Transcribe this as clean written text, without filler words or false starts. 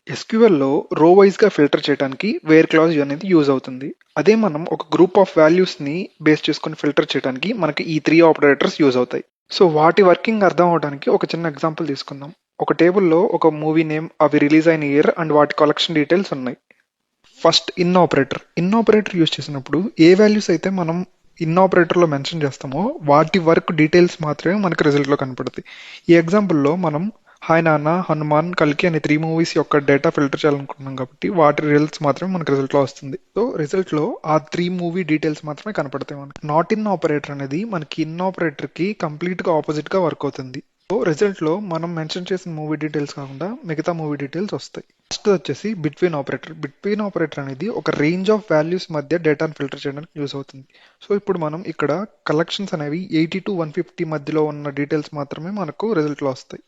ఎస్క్యూఎల్‌లో రో వైస్‌గా ఫిల్టర్ చేయడానికి వేర్ క్లాజ్ అనేది యూజ్ అవుతుంది. అదే మనం ఒక గ్రూప్ ఆఫ్ వాల్యూస్‌ని బేస్ చేసుకొని ఫిల్టర్ చేయడానికి మనకి ఈ 3 ఆపరేటర్స్ యూజ్ అవుతాయి. సో వాటి వర్కింగ్ అర్థం అవ్వడానికి ఒక చిన్న ఎగ్జాంపుల్ తీసుకుందాం. ఒక టేబుల్‌లో ఒక మూవీ నేమ్, అవి రిలీజ్ అయిన ఇయర్ అండ్ వాటి కలెక్షన్ డీటెయిల్స్ ఉన్నాయి. ఫస్ట్ ఇన్ ఆపరేటర్ యూజ్ చేసినప్పుడు ఏ వాల్యూస్ అయితే మనం ఇన్ ఆపరేటర్‌లో మెన్షన్ చేస్తామో వాటి వర్క్ డీటెయిల్స్ మాత్రమే మనకి రిజల్ట్‌లో కనపడతాయి. ఈ ఎగ్జాంపుల్‌లో మనం హాయ్ నాన్న, హనుమాన్, కల్కి అనే 3 మూవీస్ యొక్క డేటా ఫిల్టర్ చేయాలనుకుంటున్నాం కాబట్టి వాటి రిజల్ట్స్ మాత్రమే మనకి రిజల్ట్‌లో వస్తుంది. సో రిజల్ట్‌లో ఆ 3 మూవీ డీటెయిల్స్ మాత్రమే కనపడతాయి మనకి. నాట్ ఇన్ ఆపరేటర్ అనేది మనకి ఇన్ ఆపరేటర్‌కి కంప్లీట్‌గా ఆపోజిట్‌గా వర్క్ అవుతుంది. సో రిజల్ట్‌లో మనం మెన్షన్ చేసిన మూవీ డీటెయిల్స్ కాకుండా మిగతా మూవీ డీటెయిల్స్ వస్తాయి. నెక్స్ట్ వచ్చేసి బిట్వీన్ ఆపరేటర్ అనేది ఒక రేంజ్ ఆఫ్ వాల్యూస్ మధ్య డేటాను ఫిల్టర్ చేయడానికి యూజ్ అవుతుంది. సో ఇప్పుడు మనం ఇక్కడ కలెక్షన్స్ అనేవి 80 to 150 మధ్యలో ఉన్న డీటెయిల్స్ మాత్రమే మనకు రిజల్ట్ లో వస్తాయి.